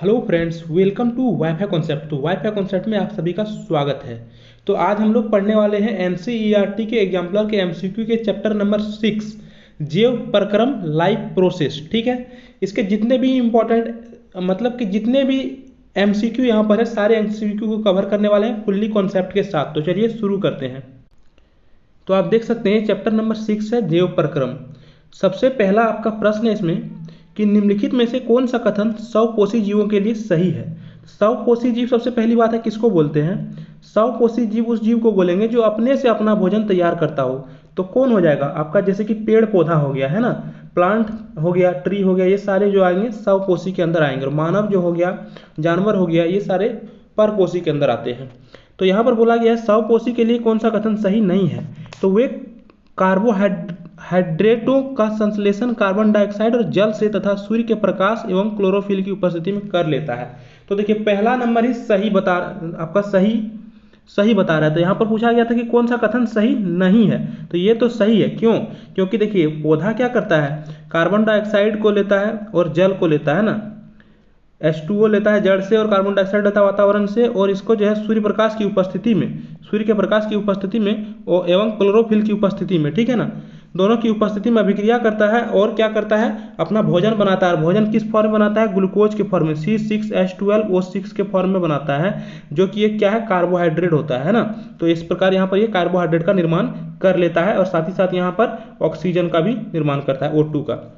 Hello friends, welcome to WiFi concept. तो WiFi concept में आप सभी का स्वागत है। तो आज हम लोग पढ़ने वाले हैं एनसीईआरटी के एग्जाम्पलर के एमसीक्यू के चैप्टर नंबर 6 जैव प्रक्रम लाइफ प्रोसेस। ठीक है, इसके जितने भी इम्पोर्टेंट मतलब कि जितने भी एमसीक्यू यहाँ पर है सारे एमसीक्यू को कवर करने वाले हैं फुल्ली कॉन्सेप्ट के साथ। तो चलिए शुरू करते हैं। तो आप देख सकते हैं चैप्टर नंबर 6 है जैव प्रक्रम। सबसे पहला आपका प्रश्न है इसमें कि निम्नलिखित में से कौन सा कथन स्वपोषी जीवों के लिए सही है। स्वपोषी जीव सबसे पहली बात है किसको बोलते हैं। स्वपोषी जीव उस जीव को बोलेंगे जो अपने से अपना भोजन तैयार करता हो। तो कौन हो जाएगा आपका, जैसे कि पेड़ पौधा हो गया है ना, प्लांट हो गया, ट्री हो गया, ये सारे जो आएंगे स्वपोषी के अंदर आएंगे। और मानव जो हो गया, जानवर हो गया, ये सारे परपोषी के अंदर आते हैं। तो यहाँ पर बोला गया है स्वपोषी के लिए कौन सा कथन सही नहीं है। तो वे कार्बोहाइड्रेटों का संश्लेषण कार्बन डाइऑक्साइड और जल से तथा सूर्य के प्रकाश एवं क्लोरोफिल की उपस्थिति में कर लेता है। तो देखिए पहला नंबर ही सही बता आपका सही बता रहा है। तो यहाँ पर पूछा गया था कि कौन सा कथन सही नहीं है, तो ये तो सही है। क्यों? क्योंकि देखिए पौधा क्या करता है, कार्बन डाइऑक्साइड को लेता है और जल को लेता है ना, H2O लेता है जड़ से और कार्बन डाइऑक्साइड लेता है वातावरण से, और इसको जो है सूर्य प्रकाश की उपस्थिति में, सूर्य के प्रकाश की उपस्थिति में एवं क्लोरोफिल की उपस्थिति में, ठीक है ना, दोनों की उपस्थिति में अभिक्रिया करता है और क्या करता है, अपना भोजन बनाता है। भोजन किस फॉर्म में बनाता है, ग्लूकोज के फॉर्म में, C6H12O6 के फॉर्म में बनाता है, जो कि ये क्या है, कार्बोहाइड्रेट होता है ना। तो इस प्रकार यहाँ पर ये कार्बोहाइड्रेट का निर्माण कर लेता है और साथ ही साथ यहाँ पर ऑक्सीजन का भी निर्माण करता है, O2 का।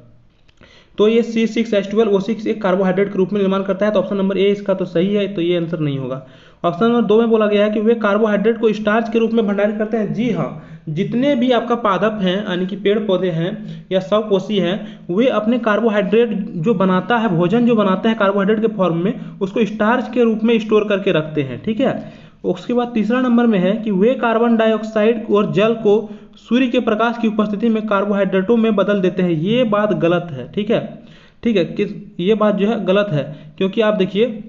तो ये C6H12O6 एक कार्बोहाइड्रेट के रूप में निर्माण करता है। तो ऑप्शन नंबर ए इसका तो सही है, तो ये आंसर नहीं होगा। ऑप्शन नंबर 2 में बोला गया है कि वे कार्बोहाइड्रेट को स्टार्च के रूप में भंडारित करते हैं। जी हाँ, जितने भी आपका पादप हैं यानी कि पेड़ पौधे हैं या स्वपोषी हैं, वे अपने कार्बोहाइड्रेट जो बनाता है, भोजन जो बनाते हैं कार्बोहाइड्रेट के फॉर्म में, उसको स्टार्च के रूप में स्टोर करके रखते हैं। ठीक है, उसके बाद तीसरा नंबर में है कि वे कार्बन डाइऑक्साइड और जल को सूर्य के प्रकाश की उपस्थिति में कार्बोहाइड्रेटों में बदल देते हैं। ये बात गलत है। ठीक है, ठीक है, किस ये बात जो है गलत है, क्योंकि आप देखिए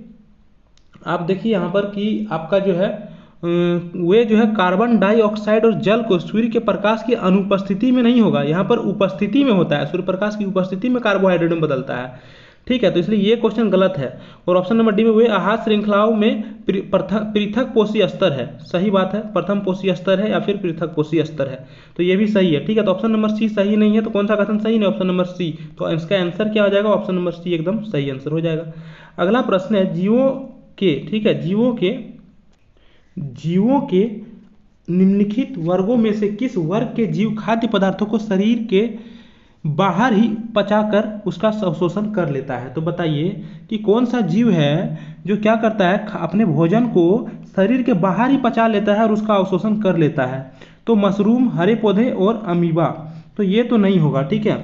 यहाँ पर कि आपका जो है वे जो है कार्बन डाइऑक्साइड और जल को सूर्य के प्रकाश की अनुपस्थिति में नहीं होगा, यहाँ पर उपस्थिति में होता है, सूर्य प्रकाश की उपस्थिति में कार्बोहाइड्रेट में बदलता है। ठीक है, तो इसलिए ये क्वेश्चन गलत है। और ऑप्शन नंबर डी में वे आहार श्रृंखलाओं में पृथक पोषी स्तर है। सही बात है, प्रथम पोषी स्तर है या फिर पृथक पोषी स्तर है, तो ये भी सही है। ठीक है, तो ऑप्शन नंबर सी सही नहीं है। तो कौन सा कथन सही नहीं, ऑप्शन नंबर सी। तो इसका आंसर क्या हो जाएगा, ऑप्शन नंबर सी एकदम सही आंसर हो जाएगा। अगला प्रश्न है जीवों के, ठीक है, जीवों के निम्नलिखित वर्गों में से किस वर्ग के जीव खाद्य पदार्थों को शरीर के बाहर ही पचाकर उसका अवशोषण कर लेता है। तो बताइए कि कौन सा जीव है जो क्या करता है, अपने भोजन को शरीर के बाहर ही पचा लेता है और उसका अवशोषण कर लेता है। तो मशरूम, हरे पौधे और अमीबा। तो ये तो नहीं होगा। ठीक है,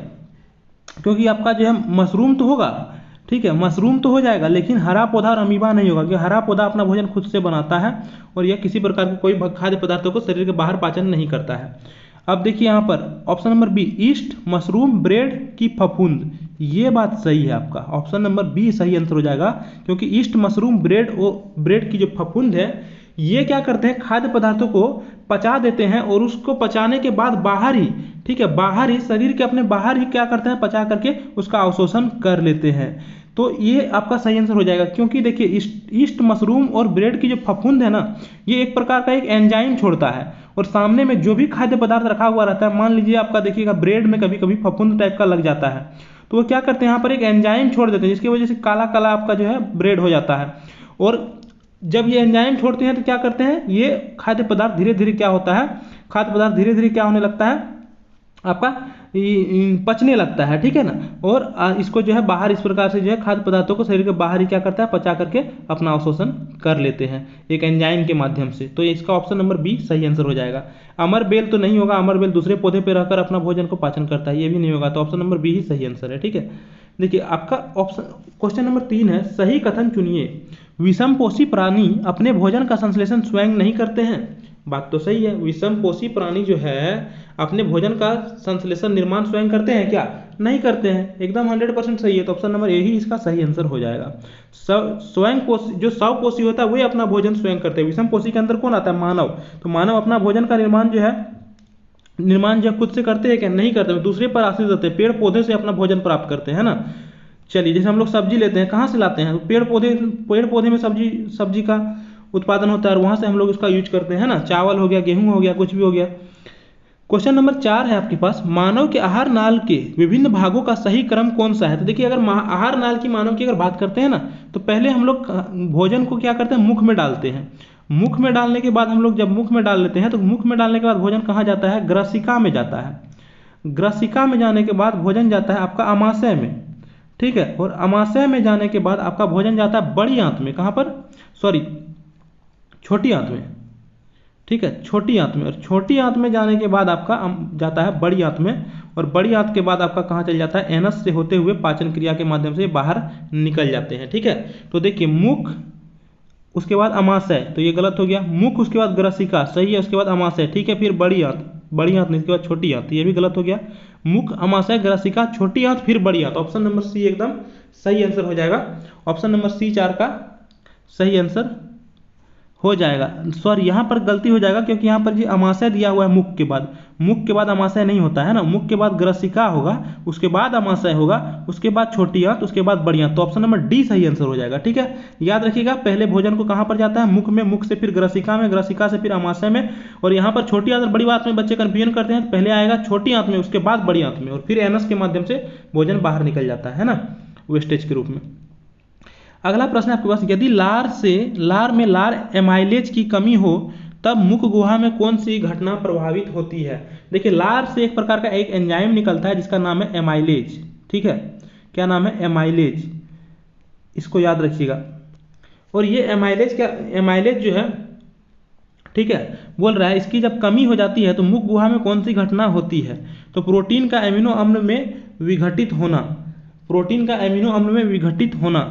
क्योंकि आपका जो है मशरूम तो होगा, ठीक है, मशरूम तो हो जाएगा, लेकिन हरा पौधा और अमीबा नहीं होगा, क्योंकि हरा पौधा अपना भोजन खुद से बनाता है और यह किसी प्रकार के कोई खाद्य पदार्थों को शरीर के बाहर पाचन नहीं करता है। अब देखिए यहाँ पर option number B, yeast, mushroom, bread की फफूंद, ये बात सही है आपका। ऑप्शन नंबर बी सही आंसर हो जाएगा, क्योंकि ईस्ट, मशरूम, ब्रेड की जो फफूंद है, ये क्या करते हैं, खाद्य पदार्थों को पचा देते हैं और उसको पचाने के बाद बाहर ही, ठीक है, बाहर ही शरीर के अपने बाहर ही क्या करते हैं, पचा करके उसका अवशोषण कर लेते हैं। तो ये आपका सही आंसर हो जाएगा, क्योंकि देखिए ईस्ट, मशरूम और ब्रेड की जो फफूंद है ना, ये एक प्रकार का एक एंजाइम छोड़ता है और सामने में जो भी खाद्य पदार्थ रखा हुआ रहता है, मान लीजिए आपका देखिएगा ब्रेड में कभी कभी फफूंद टाइप का लग जाता है, तो वो क्या करते हैं, यहाँ पर एक एंजाइम छोड़ देते हैं, जिसकी वजह से काला काला आपका जो है ब्रेड हो जाता है। और जब ये एंजाइम छोड़ते हैं तो क्या करते हैं, ये खाद्य पदार्थ धीरे धीरे क्या होता है, खाद्य पदार्थ धीरे धीरे क्या होने लगता है, आपका पचने लगता है। ठीक है ना, और इसको जो है बाहर इस प्रकार से जो है खाद्य पदार्थों को शरीर के बाहर ही क्या करता है, पचा करके अपना अवशोषण कर लेते हैं एक एंजाइम के माध्यम से। तो इसका ऑप्शन नंबर बी सही आंसर हो जाएगा। अमर बेल तो नहीं होगा, अमर बेल दूसरे पौधे पर रहकर अपना भोजन को पाचन करता है, ये भी नहीं होगा। तो ऑप्शन नंबर बी ही सही आंसर है। ठीक है, देखिए आपका ऑप्शन क्वेश्चन नंबर 3 है, सही कथन चुनिए। विषमपोषी प्राणी अपने भोजन का संश्लेषण स्वयं नहीं करते हैं। बात तो सही है, विषमपोषी प्राणी जो है अपने भोजन का संश्लेषण निर्माण स्वयं करते हैं क्या, नहीं करते हैं, एकदम 100% सही है। तो ऑप्शन नंबर ए ही इसका सही आंसर हो जाएगा। स्वयं पोषी जो स्वपोषी होता है वही अपना भोजन स्वयं करते हैं। विषमपोषी के अंदर कौन आता है, मानव। तो मानव अपना भोजन का निर्माण जो खुद से करते हैं क्या, नहीं करते, दूसरे पर आश्रित रहते हैं, पेड़ पौधे से अपना भोजन प्राप्त करते हैं ना। चलिए, जैसे हम लोग सब्जी लेते हैं, कहाँ से लाते हैं? तो पेड़ पौधे में सब्जी का उत्पादन होता है और वहाँ से हम लोग उसका यूज करते हैं ना। चावल हो गया, गेहूँ हो गया, कुछ भी हो गया। क्वेश्चन नंबर 4 है आपके पास, मानव के आहार नाल के विभिन्न भागों का सही क्रम कौन सा है? तो देखिए, अगर आहार नाल की मानव की अगर बात करते हैं ना, तो पहले हम लोग भोजन को क्या करते हैं? मुख में डालते हैं। मुख में डालने के बाद हम लोग जब मुख में डाल लेते हैं, तो मुख में डालने के बाद भोजन कहाँ जाता है? ग्रसिका में जाता है। ग्रसिका में जाने के बाद भोजन जाता है आपका अमाशय में, ठीक है। और अमाशय में जाने के बाद आपका भोजन जाता है बड़ी आंत में। कहाँ पर? सॉरी, छोटी आंत में, ठीक है, छोटी आंत में। और छोटी आंत में जाने के बाद आपका जाता है बड़ी आंत में, और बड़ी आंत के बाद आपका कहाँ चल जाता है? एनस से होते हुए पाचन क्रिया के माध्यम से बाहर निकल जाते हैं, ठीक है। तो देखिए, मुख, उसके बाद अमाशय, तो ये गलत हो गया। मुख, उसके बाद ग्रसिका, सही है, उसके बाद अमाशय, ठीक है। फिर बड़ी आंत नहीं, इसके बाद छोटी आंत, ये भी गलत हो गया। मुख, अमाशय, ग्रसिका, छोटी आंत, फिर बड़ी आंत। ऑप्शन नंबर सी एकदम सही आंसर हो जाएगा। ऑप्शन नंबर सी 4 का सही आंसर हो जाएगा। सॉरी, यहाँ पर गलती हो जाएगा, क्योंकि यहाँ पर जी अमाशय दिया हुआ है मुख के बाद। मुख के बाद अमाशय नहीं होता है ना, मुख के बाद ग्रसिका होगा, उसके बाद अमाशय होगा, उसके बाद छोटी आंत, उसके बाद बड़ी आंत। तो ऑप्शन नंबर डी सही आंसर हो जाएगा, ठीक है। याद रखिएगा, पहले भोजन को कहाँ पर जाता है? मुख में, मुख से फिर ग्रसिका में, ग्रसिका से फिर अमाशय में। और यहाँ पर छोटी आंत और बड़ी आंत में बच्चे कंफ्यूजन करते हैं, पहले आएगा छोटी आंत में, उसके बाद बड़ी आंत में, और फिर एनस के माध्यम से भोजन बाहर निकल जाता है ना, वेस्टेज के रूप में। अगला प्रश्न आपके पास, यदि लार में लार एमाइलेज की कमी हो, तब मुख गुहा में कौन सी घटना प्रभावित होती है? देखिए, लार से एक प्रकार का एक एंजाइम निकलता है जिसका नाम है एमाइलेज, ठीक है। क्या नाम है? एमाइलेज, इसको याद रखिएगा। और ये एमाइलेज जो है, ठीक है, बोल रहा है इसकी जब कमी हो जाती है तो मुख गुहा में कौन सी घटना होती है? तो प्रोटीन का एमिनो अम्ल में विघटित होना, प्रोटीन का एमिनो अम्ल में विघटित होना,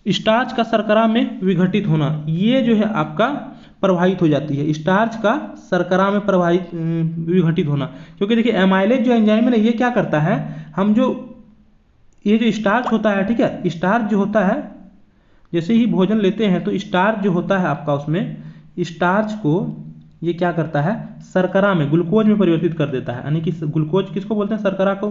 स्टार्च का शर्करा में विघटित होना, ये जो है आपका प्रभावित हो जाती है। स्टार्च का शर्करा में विघटित होना, क्योंकि देखिए एमाइलेज जो एंजाइम है ना, ये क्या करता है, ये जो स्टार्च होता है, ठीक है, स्टार्च जो होता है, जैसे ही भोजन लेते हैं तो स्टार्च जो होता है आपका, उसमें स्टार्च को ये क्या करता है? शर्करा में, ग्लूकोज में परिवर्तित कर देता है। यानी कि ग्लूकोज किसको बोलते हैं? शर्करा को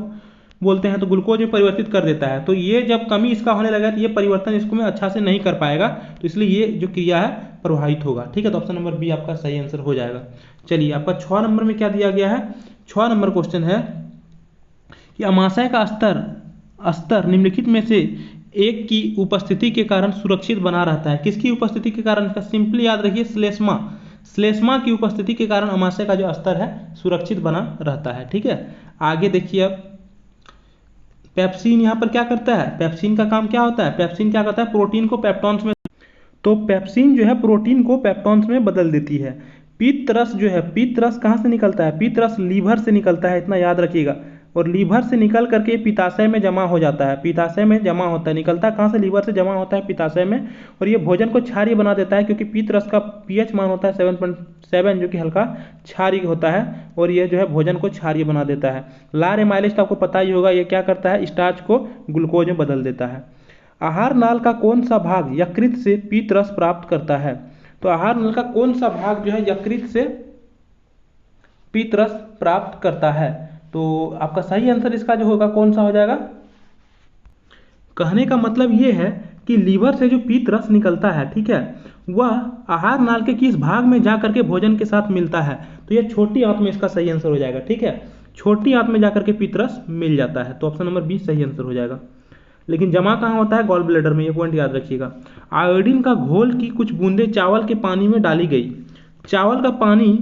बोलते हैं। तो ग्लूकोज में परिवर्तित कर देता है। तो ये जब कमी इसका होने लगा, तो ये परिवर्तन इसको में अच्छा से नहीं कर पाएगा, तो इसलिए ये जो क्रिया है प्रभावित होगा, ठीक है। तो ऑप्शन नंबर बी आपका सही आंसर हो जाएगा। चलिए, आपका 6 नंबर में क्या दिया गया है? 6 नंबर क्वेश्चन है कि अमाशय का स्तर निम्नलिखित में से एक की उपस्थिति के कारण सुरक्षित बना रहता है। किसकी उपस्थिति के कारण? इसका सिंपली याद रखिए, श्लेष्मा की उपस्थिति के कारण अमाशय का जो स्तर है सुरक्षित बना रहता है, ठीक है। आगे देखिए, अब पेप्सिन यहाँ पर क्या करता है? पेप्सिन का काम क्या होता है? पेप्सिन क्या करता है? प्रोटीन को पेप्टॉन्स में, तो पेप्सिन जो है प्रोटीन को पेप्टॉन्स में बदल देती है। पित्त रस जो है, पित्त रस कहाँ से निकलता है? पित्त रस लीवर से निकलता है, इतना याद रखिएगा। और लीवर से निकल करके पित्ताशय में जमा हो जाता है, पित्ताशय में जमा होता है, निकलता कहाँ से? लीवर से जमा होता है पित्ताशय में। और ये भोजन को क्षारीय बना देता है, क्योंकि पित्त रस का पीएच मान होता है 7.7, जो कि हल्का क्षारीय होता है, और ये जो है भोजन को क्षारीय बना देता है। लार एमाइलेज तो आपको पता ही होगा, ये क्या करता है? स्टार्च को ग्लूकोज में बदल देता है। आहार नाल का कौन सा भाग यकृत से पीत रस प्राप्त करता है? तो आहार नाल का कौन सा भाग जो है यकृत से पीत रस प्राप्त करता है? तो आपका सही आंसर इसका जो होगा कौन सा हो जाएगा? कहने का मतलब ये है कि लीवर से जो पीत रस निकलता है, ठीक है, वह आहार नाल के किस भाग में जा करके भोजन के साथ मिलता है? तो ये छोटी आंत में इसका सही आंसर हो जाएगा, ठीक है। छोटी आंत में जाकर के पीत रस मिल जाता है, तो ऑप्शन नंबर बी सही आंसर हो जाएगा। लेकिन जमा कहाँ होता है? गॉल ब्लैडर में, ये पॉइंट याद रखिएगा। आयोडीन का घोल की कुछ बूंदें चावल के पानी में डाली गई, चावल का पानी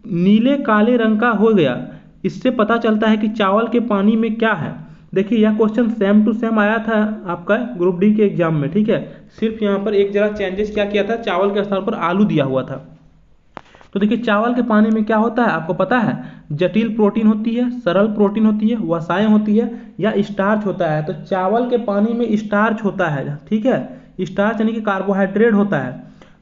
नीले काले रंग का हो गया, इससे पता चलता है कि चावल के पानी में क्या है? देखिए, यह क्वेश्चन सेम टू सेम आया था आपका ग्रुप डी के एग्जाम में, ठीक है। सिर्फ यहाँ पर एक जरा चेंजेस क्या किया था, चावल के स्थान पर आलू दिया हुआ था। तो देखिए, चावल के पानी में क्या होता है आपको पता है? जटिल प्रोटीन होती है, सरल प्रोटीन होती है, वसाएं होती है, या स्टार्च होता है। तो चावल के पानी में स्टार्च होता है, ठीक है। स्टार्च यानी कि कार्बोहाइड्रेट होता है,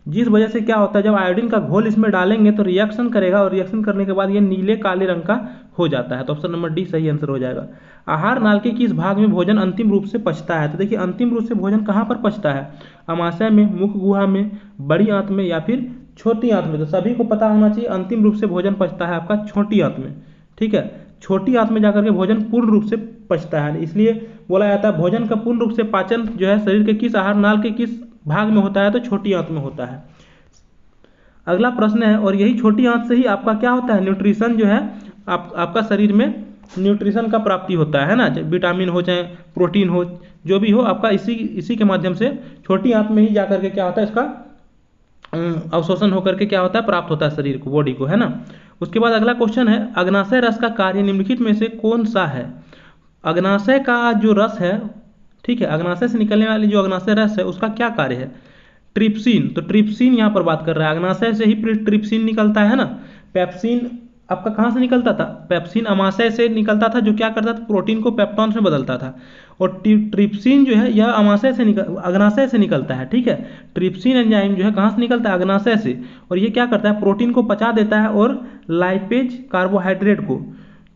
जिस वजह से क्या होता है, जब आयोडीन का घोल इसमें डालेंगे तो रिएक्शन करेगा, और रिएक्शन करने के बाद ये नीले काले रंग का हो जाता है। तो ऑप्शन नंबर डी सही आंसर हो जाएगा। आहार नाल के किस भाग में भोजन अंतिम रूप से पचता है? तो देखिए, अंतिम रूप से भोजन कहाँ पर पचता है? अमाशय में, मुख गुहा में, बड़ी आंत में, या फिर छोटी आंत में? तो सभी को पता होना चाहिए, अंतिम रूप से भोजन पचता है आपका छोटी आंत में, ठीक है। छोटी आंत में जाकर के भोजन पूर्ण रूप से पचता है। इसलिए बोला जाता है भोजन का पूर्ण रूप से पाचन जो है शरीर के किस आहार नाल के किस भाग में होता है, तो छोटी आंत में होता है। अगला प्रश्न है, और यही छोटी आंत से ही आपका क्या होता है, न्यूट्रिशन जो है आपका शरीर में न्यूट्रिशन का प्राप्ति होता है ना, चाहे विटामिन हो चाहे प्रोटीन हो, जो भी हो आपका इसी के माध्यम से छोटी आंत में ही जाकर के क्या होता है, इसका अवशोषण होकर के क्या होता है, प्राप्त होता है शरीर को, बॉडी को, है ना। उसके बाद अगला क्वेश्चन है, अग्नाशय रस का कार्य निम्नलिखित में से कौन सा है। अग्नाशय का जो रस है, ठीक है, अग्नाशय से निकलने वाली जो अग्नाशय रस है उसका क्या कार्य है, ट्रिप्सिन। तो ट्रिप्सिन यहाँ पर बात कर रहा है, अग्नाशय से ही ट्रिप्सिन निकलता है ना। पेप्सिन आपका कहाँ से निकलता था, पेप्सिन अमाशय से निकलता था, जो क्या करता था, प्रोटीन को पेप्टॉन्स में बदलता था। और ट्रिप्सिन जो है यह अग्नाशय से निकलता है, ठीक है। ट्रिप्सिन एंजाइम जो है कहाँ से निकलता है, अग्नाशय से, और ये क्या करता है, प्रोटीन को पचा देता है और लाइपेज कार्बोहाइड्रेट को,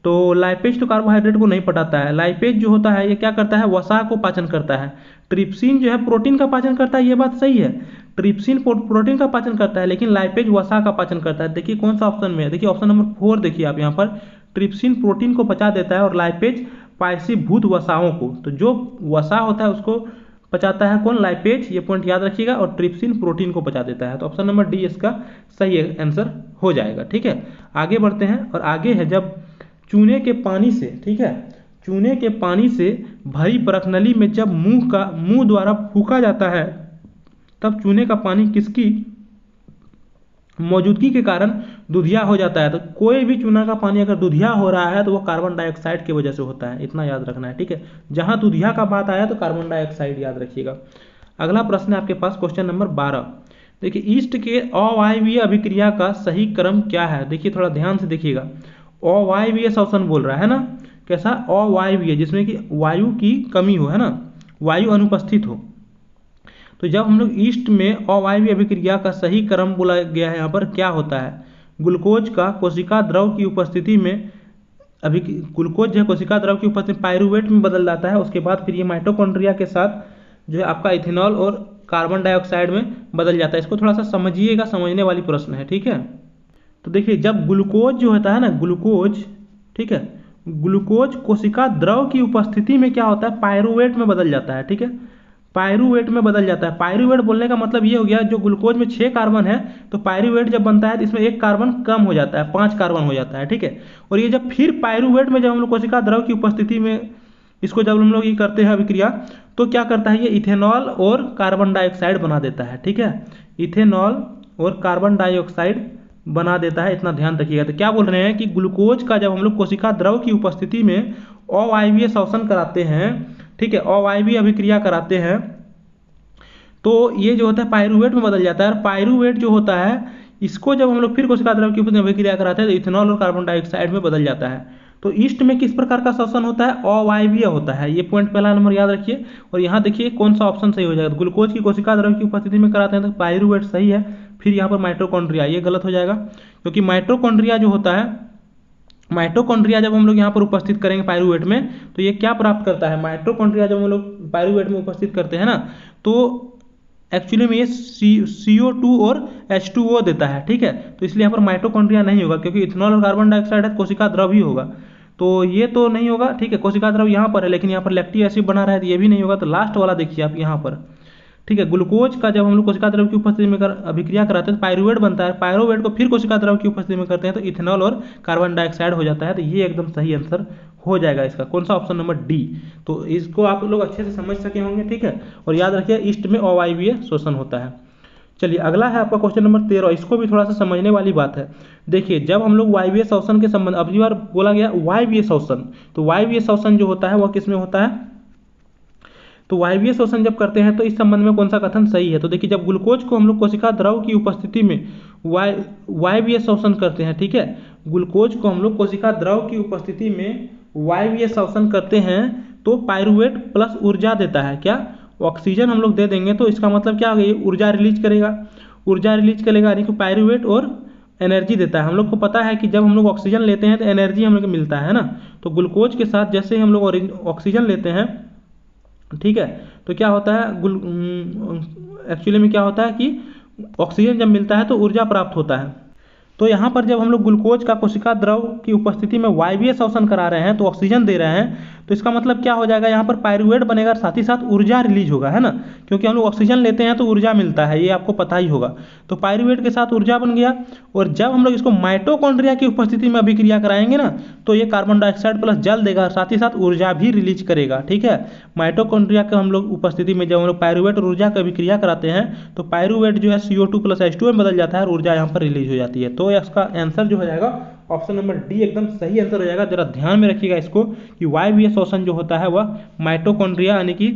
तो लाइपेज तो कार्बोहाइड्रेट को नहीं पचाता है, लाइपेज जो होता है ये क्या करता है, वसा को पाचन करता है। ट्रिप्सिन जो है प्रोटीन का पाचन करता है, ये बात सही है, ट्रिप्सिन प्रोटीन का पाचन करता है, लेकिन लाइपेज वसा का पाचन करता है। देखिए कौन सा ऑप्शन में है, देखिए ऑप्शन नंबर 4 देखिए आप यहाँ पर, ट्रिप्सिन प्रोटीन को पचा देता है और लाइपेज पायसीभूत वसाओं को, तो जो वसा होता है उसको पचाता है कौन, लाइपेज, ये पॉइंट याद रखिएगा, और ट्रिप्सिन प्रोटीन को पचा देता है। तो ऑप्शन नंबर डी इसका सही आंसर हो जाएगा, ठीक है। आगे बढ़ते हैं, और आगे है, जब चूने के पानी से, ठीक है, चूने के पानी से भरी परखनली में जब मुंह द्वारा फूंका जाता है, तब चूने का पानी किसकी मौजूदगी के कारण दुधिया हो जाता है। तो कोई भी चूना का पानी अगर दुधिया हो रहा है तो वो कार्बन डाइऑक्साइड की वजह से होता है, इतना याद रखना है, ठीक है। जहां दुधिया का बात आया तो कार्बन डाइऑक्साइड याद रखिएगा। अगला प्रश्न है आपके पास, क्वेश्चन नंबर 12। देखिए ईस्ट के अवायवीय अभिक्रिया का सही क्रम क्या है। देखिए थोड़ा ध्यान से देखिएगा, अवायवीय श्वसन बोल रहा है ना, कैसा, अवायवीय, जिसमें कि वायु की कमी हो, है ना, वायु अनुपस्थित हो। तो जब हम लोग ईस्ट में अवायवीय अभिक्रिया का सही क्रम बोला गया है, यहाँ पर क्या होता है, ग्लूकोज का कोशिका द्रव की उपस्थिति में ग्लूकोज जो है कोशिका द्रव की उपस्थिति में पायरुवेट में बदल जाता है। उसके बाद फिर ये माइटोकॉन्ड्रिया के साथ जो है आपका इथेनॉल और कार्बन डाइऑक्साइड में बदल जाता है। इसको थोड़ा सा समझिएगा, समझने वाली प्रश्न है, ठीक है। तो देखिए जब ग्लूकोज जो होता है ना, ग्लूकोज, ठीक है, ग्लूकोज कोशिका द्रव की उपस्थिति में क्या होता है, पायरुवेट में बदल जाता है, ठीक है, पायरुवेट में बदल जाता है। पायरुवेट बोलने का मतलब ये हो गया, जो ग्लूकोज में 6 कार्बन है, तो पायरुवेट जब बनता है तो इसमें 1 कार्बन कम हो जाता है, 5 कार्बन हो जाता है, ठीक है। और ये जब फिर पायरुवेट में जब हम लोग कोशिका द्रव की उपस्थिति में इसको जब हम लोग ये करते हैं अभिक्रिया, तो क्या करता है, ये इथेनॉल और कार्बन डाइऑक्साइड बना देता है, ठीक है, इथेनॉल और कार्बन डाइऑक्साइड बना देता है, इतना ध्यान रखिएगा। तो क्या बोल रहे हैं कि ग्लूकोज का जब हम लोग कोशिका द्रव की उपस्थिति में अवायवीय श्वसन कराते हैं, ठीक है, अवायवीय अभिक्रिया कराते हैं, तो ये जो होता है पायरुवेट में बदल जाता है। और पायरुवेट जो होता है, इसको जब हम लोग फिर कोशिका द्रव की उपस्थिति में अभिक्रिया कराते हैं तो इथेनॉल और कार्बन डाइऑक्साइड में बदल जाता है। तो ईस्ट में किस प्रकार का श्वसन होता है, अवायवीय होता है, ये पॉइंट पहला नंबर याद रखिए। और यहाँ देखिए कौन सा ऑप्शन सही हो जाएगा, ग्लूकोज की कोशिका द्रव की उपस्थिति में कराते हैं तो पायरुवेट सही है, फिर यहाँ पर माइटोकॉन्ड्रिया ये गलत हो जाएगा, क्योंकि माइटोकॉन्ड्रिया जो होता है, माइटोकॉन्ड्रिया जब हम लोग यहाँ पर उपस्थित करेंगे पायरुवेट में, तो ये क्या प्राप्त करता है, माइटोकॉन्ड्रिया जब हम लोग पायरुवेट में उपस्थित करते हैं ना, तो एक्चुअली में ये CO2 और H2O देता है, ठीक है। तो इसलिए यहाँ पर माइटोकॉन्ड्रिया नहीं होगा, क्योंकि इथेनॉल और कार्बन डाइऑक्साइड है, कोशिका द्रव ही होगा, तो ये तो नहीं होगा, ठीक है। कोशिका द्रव यहाँ पर है, लेकिन यहाँ पर लैक्टिक एसिड बना रहा है, तो ये भी नहीं होगा। तो लास्ट वाला देखिए आप यहाँ पर, ठीक है, ग्लूकोज का जब हम लोग कोशिका द्रव की उपस्थिति में अभिक्रिया कराते हैं तो पायरुवेट बनता है, पायरुवेट को फिर कोशिका द्रव की उपस्थिति में करते हैं तो इथेनॉल और कार्बन डाइऑक्साइड हो जाता है। तो ये एकदम सही आंसर हो जाएगा इसका, कौन सा, ऑप्शन नंबर डी। तो इसको आप लोग अच्छे से समझ सके होंगे, ठीक है। और याद रखिए ईस्ट में अवायवीय श्वसन होता है। चलिए अगला है आपका क्वेश्चन नंबर 13, इसको भी थोड़ा सा समझने वाली बात है। देखिए जब हम लोग वायवीय श्वसन के संबंध, अगली बार बोला गया वायवीय श्वसन, तो वायवीय श्वसन जो होता है वह किस में होता है, तो वायवीय श्वसन जब करते हैं तो इस संबंध में कौन सा कथन सही है। तो देखिए जब ग्लूकोज को हम लोग कोशिका द्रव की उपस्थिति में वायवीय श्वसन करते हैं, ठीक है, ग्लूकोज को हम लोग कोशिका द्रव की उपस्थिति में वायवीय श्वसन करते हैं तो पायरुवेट प्लस ऊर्जा देता है, क्या, ऑक्सीजन हम लोग दे देंगे, तो इसका मतलब क्या होगा, ये ऊर्जा रिलीज करेगा, ऊर्जा रिलीज करेगा, यानी कि पायरुवेट और एनर्जी देता है। हम लोग को पता है कि जब हम लोग ऑक्सीजन लेते हैं तो एनर्जी हम लोग को मिलता है ना, तो ग्लूकोज के साथ जैसे हम लोग ऑक्सीजन लेते हैं, ठीक है, तो क्या होता है, एक्चुअली में क्या होता है कि ऑक्सीजन जब मिलता है तो ऊर्जा प्राप्त होता है। तो यहाँ पर जब हम लोग ग्लूकोज का कोशिका द्रव की उपस्थिति में वायवीय श्वसन करा रहे हैं तो ऑक्सीजन दे रहे हैं, तो इसका मतलब क्या हो जाएगा, यहाँ पर पायरुवेट बनेगा, साथ ही साथ ऊर्जा रिलीज होगा, है ना, क्योंकि हम लोग ऑक्सीजन लेते हैं तो ऊर्जा मिलता है, ये आपको पता ही होगा। तो पायरुवेट के साथ ऊर्जा बन गया, और जब हम लोग इसको माइटोकॉन्ड्रिया की उपस्थिति में अभिक्रिया कराएंगे ना, तो ये कार्बन डाइऑक्साइड प्लस जल देगा, साथ ही साथ ऊर्जा भी रिलीज करेगा, ठीक है। माइटोकॉन्ड्रिया के हम लोग उपस्थिति में जब हम लोग पायरुवेट और ऊर्जा की अभिक्रिया कराते हैं तो पायरुवेट जो है CO2 प्लस H2 में बदल जाता है और ऊर्जा यहाँ पर रिलीज हो जाती है। तो इसका आंसर जो हो जाएगा ऑप्शन नंबर डी एकदम सही आंसर हो जाएगा। जरा ध्यान में रखिएगा इसको कि वायवीय श्वसन जो होता है वह माइटोकॉन्ड्रिया यानी कि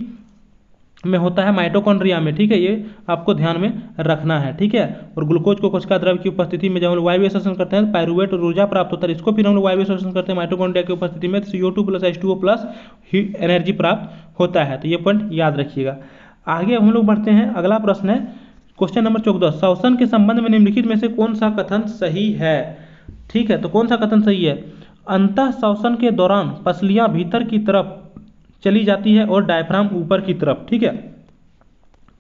में होता है, माइटोकॉन्ड्रिया में, ठीक है, ये आपको ध्यान में रखना है, ठीक है। और ग्लूकोज को कोशिका द्रव की उपस्थिति में जब हम लोग वायवीय श्वसन करते हैं पायरुवेट और ऊर्जा प्राप्त होता है, इसको फिर हम लोग वायवीय श्वसन करते हैं माइटोकॉन्ड्रिया की उपस्थिति में, CO2 plus H2O plus energy प्राप्त होता है। तो ये पॉइंट याद रखिएगा। आगे हम लोग बढ़ते हैं, अगला प्रश्न है क्वेश्चन नंबर 14, श्वसन के संबंध में निम्नलिखित में से कौन सा कथन सही है, ठीक है। तो कौन सा कथन सही है, अंतः श्वसन के दौरान पसलियां भीतर की तरफ चली जाती है और डायफ्राम ऊपर की तरफ, ठीक है।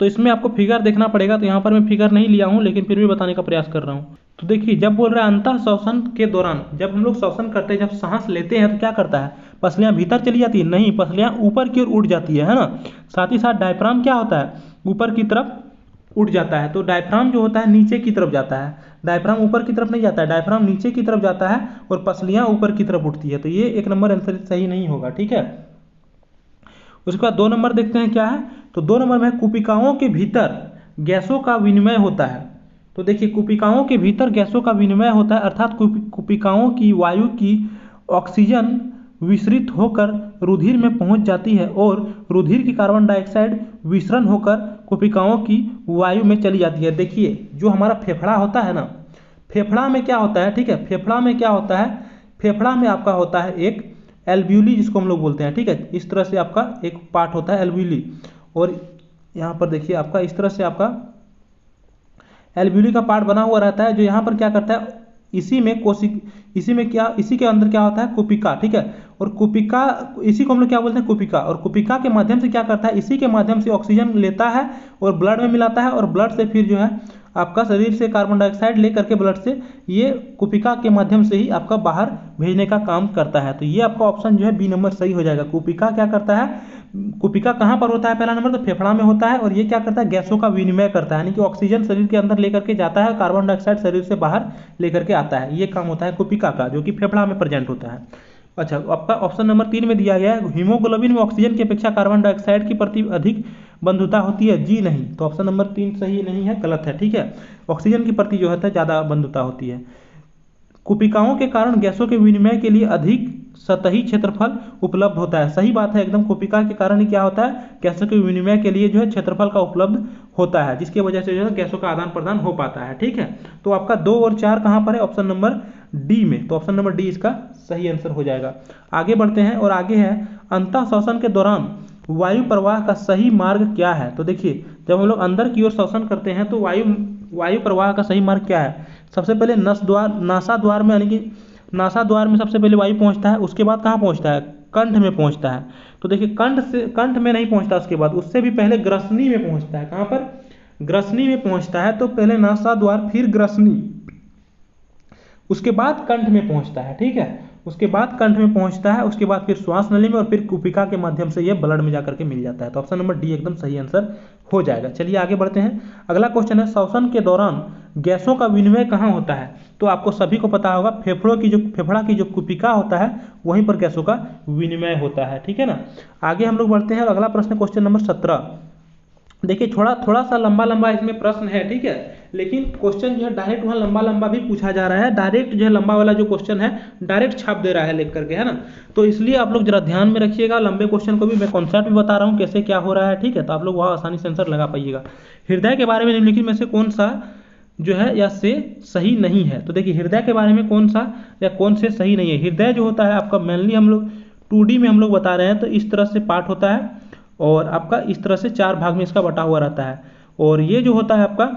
तो इसमें आपको फिगर देखना पड़ेगा, तो यहाँ पर मैं फिगर नहीं लिया हूँ लेकिन फिर भी बताने का प्रयास कर रहा हूँ। तो देखिए जब बोल रहा है अंतः श्वसन के दौरान, जब हम लोग श्वसन करते हैं, जब सांस लेते हैं तो क्या करता है, पसलियां भीतर चली जाती है, नहीं, पसलियां ऊपर की ओर उठ जाती है ना। साथ ही साथ डायफ्राम क्या होता है, ऊपर की तरफ उठ जाता है। तो डायफ्राम जो होता है नीचे की तरफ जाता है, डायफ्राम ऊपर की तरफ नहीं जाता है, डायफ्राम नीचे की तरफ जाता है और पसलियां ऊपर की तरफ उठती है। तो ये एक नंबर आंसर सही नहीं होगा, ठीक है। उसके बाद 2 नंबर देखते हैं क्या है, तो 2 नंबर में कुपिकाओं के भीतर गैसों का विनिमय होता है। तो देखिए कुपिकाओं के भीतर गैसों का विनिमय होता है, अर्थात कुपिकाओं की वायु की ऑक्सीजन विसरित होकर रुधिर में पहुंच जाती है और रुधिर की कार्बन डाइऑक्साइड विसरण होकर कुपिकाओं की वायु में चली जाती है। देखिए जो हमारा फेफड़ा होता है ना, फेफड़ा में क्या होता है, ठीक है, फेफड़ा में क्या होता है, फेफड़ा में आपका होता है एक एल्ब्यूली जिसको हम लोग बोलते हैं, ठीक है। इस तरह से आपका एक पार्ट होता है एल्ब्यूली, और यहाँ पर देखिए आपका इस तरह से आपका एल्ब्यूली का पार्ट बना हुआ रहता है, जो यहाँ पर क्या करता है, इसी के अंदर क्या होता है, कुपिका, ठीक है। और कुपिका, इसी को हम लोग क्या बोलते हैं, कुपिका, और कुपिका के माध्यम से क्या करता है, इसी के माध्यम से ऑक्सीजन लेता है और ब्लड में मिलाता है, और ब्लड से फिर जो है आपका शरीर से कार्बन डाइऑक्साइड ले करके ब्लड से ये कुपिका के माध्यम से ही आपका बाहर भेजने का काम करता है। तो ये आपका ऑप्शन जो है बी नंबर सही हो जाएगा। कुपिका क्या करता है, कुपिका कहाँ पर होता है, पहला नंबर तो फेफड़ा में होता है, और ये क्या करता है, गैसों का विनिमय करता है, यानी कि ऑक्सीजन शरीर के अंदर लेकर के जाता है, कार्बन डाइऑक्साइड शरीर से बाहर लेकर के आता है। ये काम होता है कुपिका का, जो कि फेफड़ा में प्रेजेंट होता है। अच्छा, आपका ऑप्शन नंबर 3 में दिया गया है हीमोग्लोबिन में ऑक्सीजन की अपेक्षा कार्बन डाइऑक्साइड की प्रति अधिक बंधुता होती है, जी नहीं। तो ऑप्शन नंबर 3 सही नहीं है, गलत है, ठीक है। ऑक्सीजन की प्रति जो है ज़्यादा बंधुता होती है। कुपिकाओं के कारण गैसों के विनिमय के लिए अधिक सतही क्षेत्रफल उपलब्ध होता है, सही बात है एकदम। कुपिका के कारण ही क्या होता है, गैसों के विनिमय के लिए जो है क्षेत्रफल का उपलब्ध होता है, जिसकी वजह से जो है गैसों का आदान प्रदान हो पाता है, ठीक है। तो आपका 2 और 4 कहाँ पर है, ऑप्शन नंबर डी में। तो ऑप्शन नंबर डी इसका सही आंसर हो जाएगा। आगे बढ़ते हैं, और आगे है अंतः श्वसन के दौरान वायु प्रवाह का सही मार्ग क्या है। तो देखिए जब हम लोग अंदर की ओर श्वसन करते हैं तो वायु प्रवाह का सही मार्ग क्या है, सबसे पहले नासा द्वार में, यानी कि नासा द्वार में सबसे पहले वायु पहुंचता है, उसके बाद कहाँ पहुंचता है, कंठ में पहुंचता है। तो देखिए कंठ में नहीं पहुंचता, उसके बाद उससे भी पहले ग्रसनी में पहुंचता है। कहाँ पर, ग्रसनी में पहुंचता है। तो पहले नासा द्वार, फिर ग्रसनी, उसके बाद कंठ में पहुंचता है, ठीक है। उसके बाद कंठ में पहुंचता है, उसके बाद फिर श्वास नली में, और फिर कुपिका के माध्यम से ये ब्लड में जाकर के मिल जाता है। तो ऑप्शन नंबर डी एकदम सही आंसर हो जाएगा। चलिए आगे बढ़ते हैं। अगला क्वेश्चन है श्वसन के दौरान गैसों का विनिमय कहाँ होता है। तो आपको सभी को पता होगा फेफड़ा की जो कुपिका होता है वहीं पर गैसों का विनिमय होता है, ठीक है ना। आगे हम लोग बढ़ते हैं, और अगला प्रश्न क्वेश्चन नंबर 17। देखिए थोड़ा सा लंबा इसमें प्रश्न है, ठीक है, लेकिन क्वेश्चन जो है डायरेक्ट वहाँ लंबा भी पूछा जा रहा है। डायरेक्ट जो है लंबा वाला जो क्वेश्चन है डायरेक्ट छाप दे रहा है लिख करके, है ना। तो इसलिए आप लोग जरा ध्यान में रखिएगा, लंबे क्वेश्चन को भी मैं कॉन्सेप्ट भी बता रहा हूँ कैसे क्या हो रहा है, ठीक है। तो आप लोग वहाँ आसानी से आंसर लगा पाइएगा। हृदय के बारे में निम्नलिखित में से कौन सा जो है या से सही नहीं है। तो देखिए हृदय के बारे में कौन सा या कौन से सही नहीं है। हृदय जो होता है आपका मेनली हम लोग 2D में हम लोग बता रहे हैं, तो इस तरह से पार्ट होता है, और आपका इस तरह से 4 भाग में इसका बटा हुआ रहता है। और ये जो होता है आपका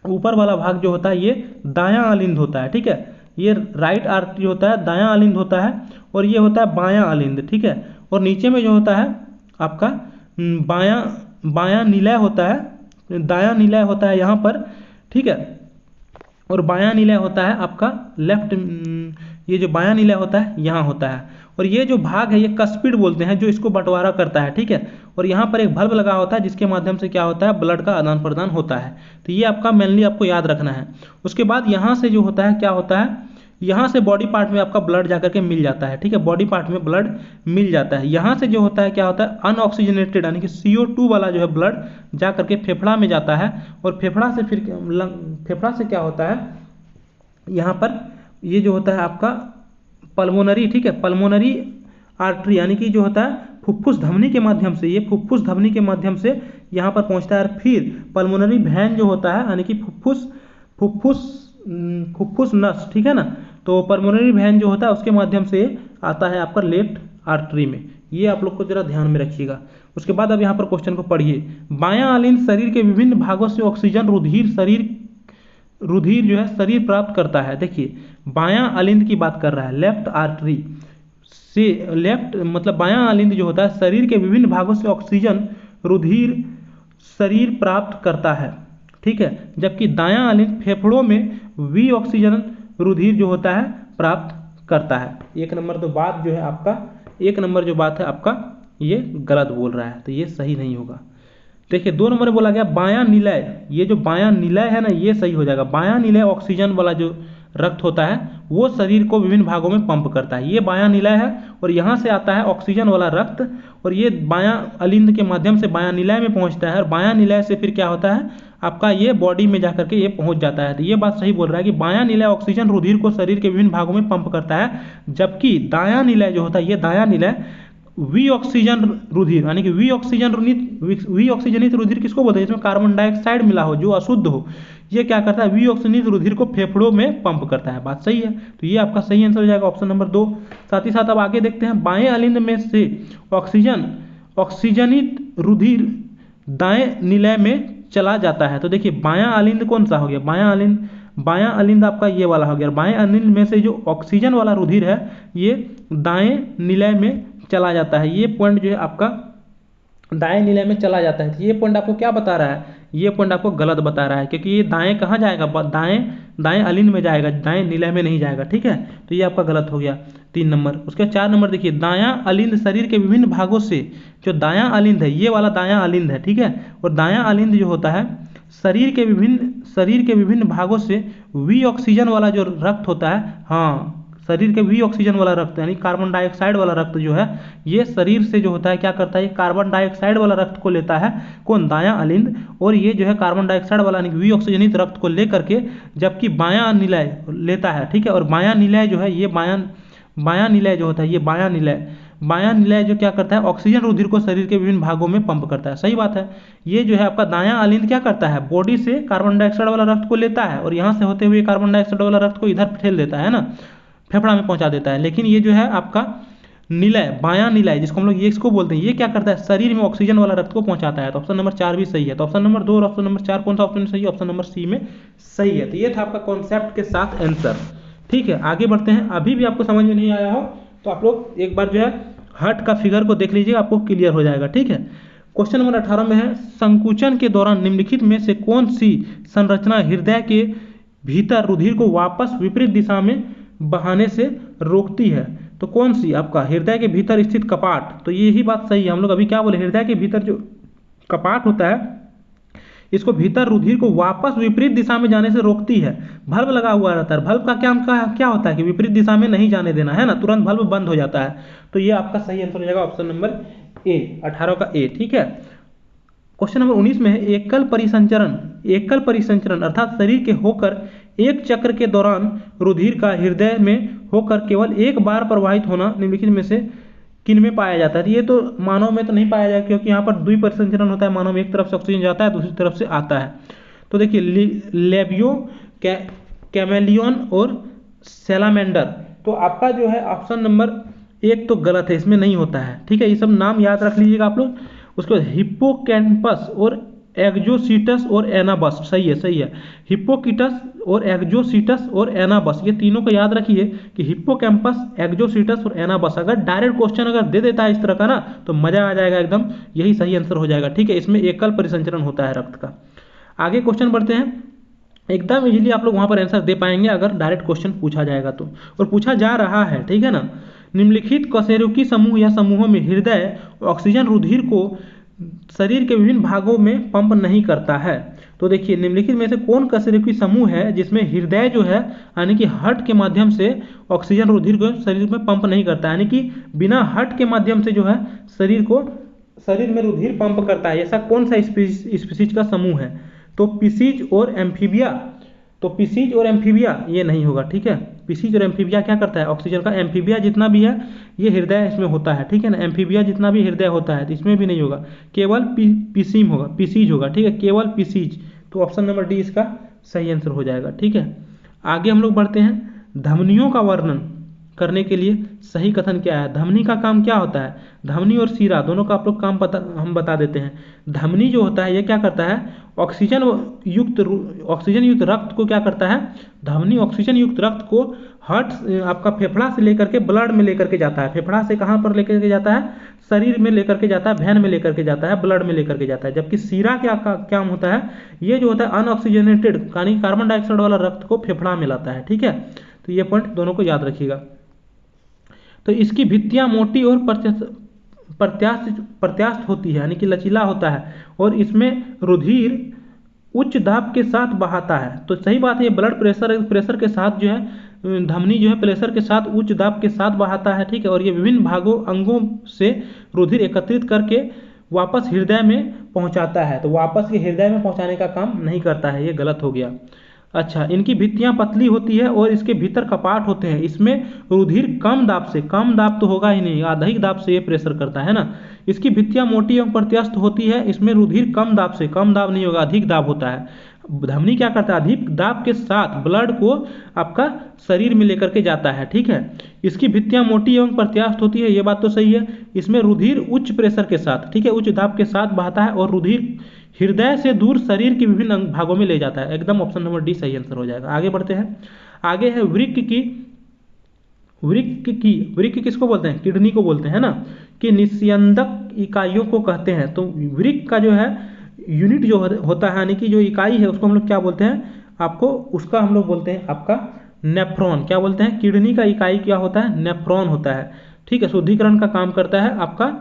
ऊपर वाला भाग जो होता है ये दायां अलिंद होता है, ठीक है। ये राइट आर्टरी होता है, दायां अलिंद होता है, और ये होता है बायां अलिंद, ठीक है। और नीचे में जो होता है आपका बायां निलय होता है, दायां निलय होता है यहाँ पर, ठीक है। और बायां निलय होता है आपका लेफ्ट, ये जो बायां निलय होता है यहाँ होता है। और ये जो भाग है ये कस्पिड बोलते हैं, जो इसको बंटवारा करता है, ठीक है। और यहाँ पर एक बल्ब लगा होता है जिसके माध्यम से क्या होता है, ब्लड का आदान प्रदान होता है। तो ये आपका मेनली आपको याद रखना है। उसके बाद यहाँ से जो होता है क्या होता है, यहाँ से बॉडी पार्ट में आपका ब्लड जाकर के मिल जाता है, ठीक है, बॉडी पार्ट में ब्लड मिल जाता है। यहाँ से जो होता है क्या होता है, अनऑक्सीजनेटेड यानी कि CO2 वाला जो है ब्लड जा करके फेफड़ा में जाता है। और फेफड़ा से फिर फेफड़ा से क्या होता है, यहाँ पर ये जो होता है आपका पल्मोनरी, ठीक है, पल्मोनरी आर्टरी यानी कि जो होता है फुफ्फुस धमनी के माध्यम से, ये फुफ्फुस धमनी के माध्यम से यहाँ पर पहुँचता है। और फिर पल्मोनरी वैन जो होता है यानी कि फुफ्फुस नस, ठीक है ना, तो पल्मोनरी वैन जो होता है उसके माध्यम से आता है आपका लेफ्ट आर्टरी में। ये आप लोग को जरा ध्यान में रखिएगा। उसके बाद अब यहाँ पर क्वेश्चन को पढ़िए। बायां अलिंद शरीर के विभिन्न भागों से ऑक्सीजन रुधिर जो है शरीर प्राप्त करता है। देखिए बायां अलिंद की बात कर रहा है, लेफ्ट आर्टरी से, लेफ्ट मतलब बायां अलिंद जो होता है शरीर के विभिन्न भागों से ऑक्सीजन रुधिर शरीर प्राप्त करता है, ठीक है। जबकि दायां अलिंद फेफड़ों में वी ऑक्सीजन रुधिर जो होता है प्राप्त करता है। एक नंबर तो बात जो है आपका, एक नंबर जो बात है आपका ये गलत बोल रहा है, तो ये सही नहीं होगा। देखिए 2 नंबर में बोला गया बायां निलय, ये जो बायां निलय है ना ये सही हो जाएगा। बायां निलय ऑक्सीजन वाला जो रक्त होता है वो शरीर को विभिन्न भागों में पंप करता है, ये बायां निलय है। और यहाँ से आता है ऑक्सीजन वाला रक्त और ये बायां अलिंद के माध्यम से बायां निलय में पहुँचता है। और बायां निलय से फिर क्या होता है आपका, ये बॉडी में जाकर के ये पहुँच जाता है। तो ये बात सही बोल रहा है कि बायां निलय ऑक्सीजन रुधिर को शरीर के विभिन्न भागों में पंप करता है। जबकि दायां निलय जो होता है, ये दायां निलय वी ऑक्सीजन रुधिर यानी कि वी ऑक्सीजनित रुधिर किसको बोलते हैं, इसमें कार्बन डाइऑक्साइड मिला हो जो अशुद्ध हो, ये क्या करता है, वी ऑक्सीजनित रुधिर को फेफड़ों में पंप करता है। बात सही है, तो ये आपका सही आंसर हो जाएगा ऑप्शन नंबर 2। साथ ही साथ अब आगे देखते हैं, बाएं अलिंद में से ऑक्सीजनित रुधिर दाएं निलय में चला जाता है। तो देखिए बायां अलिंद कौन सा हो गया, बायां अलिंद आपका ये वाला हो गया। बाएं अलिंद में से जो ऑक्सीजन वाला रुधिर है ये दाएं निलय में चला जाता है। ये पॉइंट जो है आपका दाएं निलय में चला जाता है। तो ये पॉइंट आपको क्या बता रहा है, ये पॉइंट आपको गलत बता रहा है, क्योंकि ये दाएं कहाँ जाएगा, दाएं अलिंद में जाएगा, दाएं निलय में नहीं जाएगा, ठीक है। तो ये आपका गलत हो गया 3 नंबर। उसके 4 नंबर देखिए, दायां अलिंद शरीर के विभिन्न भागों से, जो दायां अलिंद है ये वाला दायां अलिंद है, ठीक है। और दायां अलिंद जो होता है शरीर के विभिन्न भागों से वी ऑक्सीजन वाला जो रक्त होता है, हाँ शरीर के वी ऑक्सीजन वाला रक्त यानी कार्बन डाइऑक्साइड वाला रक्त जो है ये शरीर से जो होता है क्या करता है, ये कार्बन डाइऑक्साइड वाला रक्त को लेता है कौन, दायां अलिंद। और ये जो है कार्बन डाइऑक्साइड वाला यानी वी ऑक्सीजनित रक्त को लेकर के जबकि बायां निलय लेता है, ठीक है। और बायां निलय जो है ये बायां निलय जो होता है ये बायां निलय जो क्या करता है, ऑक्सीजन रुधिर को शरीर के विभिन्न भागों में पंप करता है। सही बात है। ये जो है आपका दायां अलिंद क्या करता है, बॉडी से कार्बन डाइऑक्साइड वाला रक्त को लेता है और यहाँ से होते हुए कार्बन डाइऑक्साइड वाला रक्त को इधर ठेल देता है ना, फेफड़ा में पहुंचा देता है। लेकिन ये जो है आपका निलय, बायां निलय जिसको हम लोग ये इसको बोलते हैं, ये क्या करता है, शरीर में ऑक्सीजन वाला रक्त को पहुंचाता है। तो ऑप्शन नंबर 4 भी सही है। तो ऑप्शन नंबर 2 और ऑप्शन नंबर 4 कौन सा ऑप्शन सही है, ऑप्शन नंबर सी में सही है। तो ये था आपका कॉन्सेप्ट के साथ आंसर, ठीक है। आगे बढ़ते हैं। अभी भी आपको समझ में नहीं आया हो तो आप लोग एक बार जो है हार्ट का फिगर को देख लीजिएगा, आपको क्लियर हो जाएगा, ठीक है। क्वेश्चन नंबर 18 में है, संकुचन के दौरान निम्नलिखित में से कौन सी संरचना हृदय के भीतर रुधिर को वापस विपरीत दिशा में बहाने से रोकती है। तो कौन सी, आपका हृदय के भीतर स्थित कपाट। तो यही बात सही है। हम लोग अभी क्या बोले, हृदय के भीतर जो कपाट होता है इसको भीतर रुधिर को वापस विपरीत दिशा में जाने से रोकती है। बल्ब लगा हुआ रहता है, बल्ब का क्या होता है कि विपरीत दिशा में नहीं जाने देना है ना, तुरंत बल्ब बंद हो जाता है। तो ये आपका सही आंसर हो जाएगा ऑप्शन नंबर ए, 18 का ए, ठीक है। क्वेश्चन नंबर 19 में है, एकल परिसंचरण अर्थात शरीर के होकर एक चक्र के दौरान रुधिर का हृदय में होकर केवल एक बार प्रवाहित होना निम्नलिखित में से किन में पाया जाता है। ये तो मानव में तो नहीं पाया जाएगा, क्योंकि यहाँ पर द्विपरिसंचरण होता है, मानव में एक तरफ से ऑक्सीजन जाता है दूसरी तरफ से आता है। तो देखिए लेबियो कैमेलियन और सैलामेंडर। तो आपका जो है ऑप्शन नंबर 1 तो गलत है, इसमें नहीं होता है, ठीक है। ये सब नाम याद रख लीजिएगा आप लोग। उसके बाद हिप्पोकैम्पस और एक्जोसीटस और एनाबस, सही है। हिप्पोकीटस और एक्जोसीटस और एनाबस, ये तीनों को याद रखिए कि हिप्पोकैम्पस, एक्जोसीटस और एनाबस। अगर डायरेक्ट क्वेश्चन अगर दे देता है इस तरह का ना तो मजा आ जाएगा एकदम, यही सही आंसर हो जाएगा, ठीक है। इसमें एकल परिसंचरण होता है रक्त का। आगे क्वेश्चन बढ़ते हैं। एकदम इजीली आप लोग वहाँ पर आंसर दे पाएंगे अगर डायरेक्ट क्वेश्चन पूछा जाएगा तो, और पूछा जा रहा है, ठीक है ना। निम्नलिखित कशेरुकी समूह या समूहों में हृदय ऑक्सीजन रुधिर को शरीर के विभिन्न भागों में पंप नहीं करता है। तो देखिए निम्नलिखित में से कौन कशेरुकी समूह है जिसमें हृदय जो है यानी कि हार्ट के माध्यम से ऑक्सीजन रुधिर को शरीर में पंप नहीं करता, यानी कि बिना हार्ट के माध्यम से जो है शरीर में रुधिर पंप करता है, ऐसा कौन सा स्पीसीज का समूह है। तो पिसीज और एम्फीबिया, तो पिसीज और एम्फीबिया ये नहीं होगा, ठीक है। पिसीज और एम्फीबिया क्या करता है, ऑक्सीजन का, एम्फीबिया जितना भी है ये हृदय इसमें होता है, ठीक है ना। एम्फीबिया जितना भी हृदय होता है तो इसमें भी नहीं होगा, केवल पिसीम होगा, पिसीज होगा, ठीक है, केवल पिसीज। तो ऑप्शन नंबर डी इसका सही आंसर हो जाएगा, ठीक है। आगे हम लोग बढ़ते हैं, धमनियों का वर्णन करने के लिए सही कथन क्या है। धमनी का काम क्या होता है, धमनी और शीरा दोनों का आप लोग काम हम बता देते हैं। धमनी जो होता है ये क्या करता है, ऑक्सीजन युक्त रक्त को क्या करता है, धमनी ऑक्सीजन युक्त रक्त को हार्ट आपका फेफड़ा से लेकर के ब्लड में लेकर के जाता है। फेफड़ा से कहाँ पर लेकर के जाता है, शरीर में लेकर के जाता है, वैन में लेकर के जाता है, ब्लड में लेकर के जाता है। जबकि शीरा क्या काम होता है, ये जो होता है अनऑक्सीजनेटेड यानी कार्बन डाइऑक्साइड वाला रक्त को फेफड़ा में लाता है, ठीक है। तो ये पॉइंट दोनों को याद रखिएगा। तो इसकी भित्तियां मोटी और प्रत्यास्थ होती है यानी कि लचीला होता है, और इसमें रुधिर उच्च दाब के साथ बहाता है। तो सही बात है, ये ब्लड प्रेशर के साथ जो है धमनी जो है प्रेशर के साथ उच्च दाब के साथ बहाता है, ठीक है। और ये विभिन्न अंगों से रुधिर एकत्रित करके वापस हृदय में पहुंचाता है। तो वापस ये हृदय में पहुंचाने का काम नहीं करता है, ये गलत हो गया। अच्छा, इनकी भित्तियां पतली होती है और इसके भीतर कपाट होते हैं। इसमें रुधिर कम दाब तो होगा ही नहीं, अधिक दाब से ये प्रेशर करता है ना। इसकी भित्तियां मोटी एवं प्रत्यास्थ होती है, इसमें रुधिर कम दाब नहीं होगा, अधिक दाब होता है। धमनी क्या करता है, अधिक दाब के साथ ब्लड को आपका शरीर में लेकर के जाता है, ठीक है। इसकी भित्तियां मोटी एवं प्रत्यास्थ होती है, ये बात तो सही है। इसमें रुधिर उच्च प्रेशर के साथ, ठीक है, उच्च दाब के साथ बहता है, और रुधिर हृदय से दूर शरीर के विभिन्न भागों में ले जाता है। एकदम ऑप्शन नंबर डी सही आंसर हो जाएगा। आगे बढ़ते हैं, आगे है वृक्क किसको बोलते हैं, किडनी को बोलते हैं ना, कि निस्यंदक इकाइयों को कहते हैं। तो वृक्क का जो है यूनिट जो होता है यानी कि जो इकाई है उसको हम लोग क्या बोलते हैं, आपको उसका हम लोग बोलते हैं आपका नेफ्रॉन। क्या बोलते हैं, किडनी का इकाई क्या होता है, नेफ्रॉन होता है, ठीक है। शुद्धिकरण का काम करता है आपका,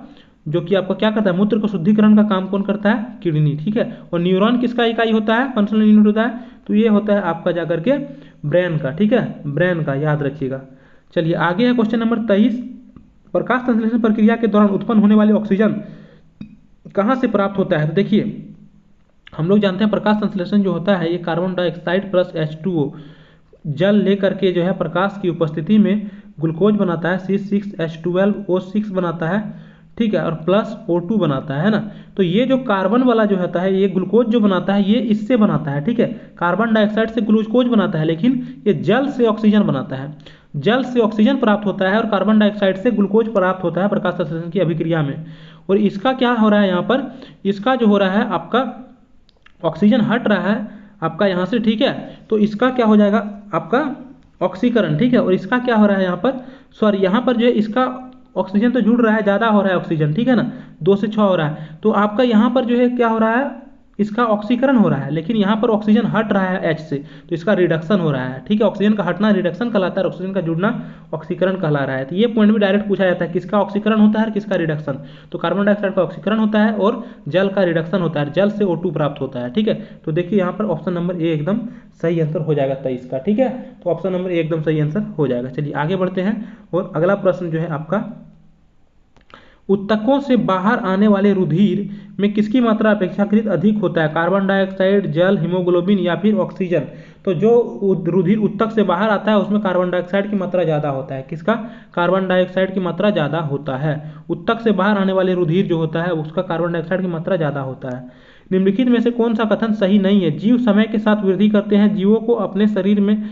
जो कि आपका क्या करता है, मूत्र को शुद्धिकरण का काम कौन करता है, किडनी, ठीक है। और न्यूरॉन किसका इकाई होता है, फंक्शनल यूनिट होता है, तो ये होता है आपका जाकर के ब्रेन का, ठीक है, ब्रेन का, याद रखिएगा। चलिए आगे है क्वेश्चन नंबर 23, प्रकाश संश्लेषण प्रक्रिया के दौरान उत्पन्न होने वाले ऑक्सीजन कहाँ से प्राप्त होता है। तो देखिए हम लोग जानते हैं प्रकाश संश्लेषण जो होता है ये कार्बन डाइऑक्साइड प्लस H2O जल लेकर के जो है प्रकाश की उपस्थिति में ग्लूकोज बनाता है, C6H12O6 बनाता है, ठीक है, और प्लस O2 बनाता है ना। तो ये जो कार्बन वाला जो होता है, ये ग्लूकोज जो बनाता है ये इससे बनाता है, ठीक है। कार्बन डाइऑक्साइड से ग्लूकोज बनाता है, लेकिन ये जल से ऑक्सीजन बनाता है। जल से ऑक्सीजन प्राप्त होता है और कार्बन डाइऑक्साइड से ग्लूकोज प्राप्त होता है प्रकाश संश्लेषण की अभिक्रिया में। और इसका क्या हो रहा है यहाँ पर, इसका जो हो रहा है आपका ऑक्सीजन हट रहा है आपका यहाँ से, ठीक है। तो इसका क्या हो जाएगा आपका ऑक्सीकरण, ठीक है। और इसका क्या हो रहा है यहाँ पर, सॉरी यहाँ पर जो है इसका ऑक्सीजन तो जुड़ रहा है, ज़्यादा हो रहा है ऑक्सीजन, ठीक है ना, 2 से 6 हो रहा है। तो आपका यहाँ पर जो है क्या हो रहा है, इसका ऑक्सीकरण हो रहा है, लेकिन यहाँ पर ऑक्सीजन हट रहा है H से, तो इसका रिडक्शन हो रहा है, ठीक है। ऑक्सीजन का हटना रिडक्शन कहलाता है, ऑक्सीजन का जुड़ना ऑक्सीकरण कहला रहा है। तो ये पॉइंट भी डायरेक्ट पूछा जाता है, किसका ऑक्सीकरण होता है और किसका रिडक्शन। तो कार्बन डाइऑक्साइड का ऑक्सीकरण होता है और जल का रिडक्शन होता है, जल से O2 प्राप्त होता है, ठीक है। तो देखिए यहाँ पर ऑप्शन नंबर ए एकदम सही आंसर हो जाएगा 23 का, ठीक है। तो ऑप्शन नंबर ए एकदम सही आंसर हो जाएगा। चलिए आगे बढ़ते हैं, और अगला प्रश्न जो है आपका, उत्तकों से बाहर आने वाले रुधिर में किसकी मात्रा अपेक्षाकृत अधिक होता है, कार्बन डाइऑक्साइड, जल, हीमोग्लोबिन या फिर ऑक्सीजन। तो जो रुधिर उत्तक से बाहर आता है उसमें कार्बन डाइऑक्साइड की मात्रा ज़्यादा होता है, किसका, कार्बन डाइऑक्साइड की मात्रा ज़्यादा होता है। उत्तक से बाहर आने वाले रुधिर जो होता है उसका कार्बन डाइऑक्साइड की मात्रा ज़्यादा होता है। निम्नलिखित में से कौन सा कथन सही नहीं है, जीव समय के साथ वृद्धि करते हैं, जीवों को अपने शरीर में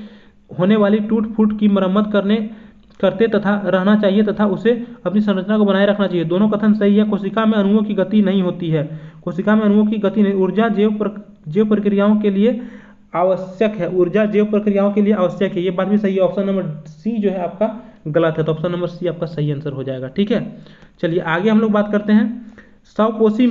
होने वाली टूट फूट की मरम्मत करते तथा रहना चाहिए तथा उसे अपनी संरचना को बनाए रखना चाहिए। दोनों कथन सही है। कोशिका में अणुओं की गति नहीं होती है, कोशिका में अणुओं की गति नहीं, ऊर्जा जैव प्रक्रियाओं के लिए आवश्यक है, ऊर्जा जैव प्रक्रियाओं के लिए आवश्यक है, ये बात भी सही है। ऑप्शन नंबर सी जो है आपका गलत है, तो ऑप्शन नंबर सी आपका सही आंसर हो जाएगा, ठीक है। चलिए आगे हम लोग बात करते हैं, स्वपोषी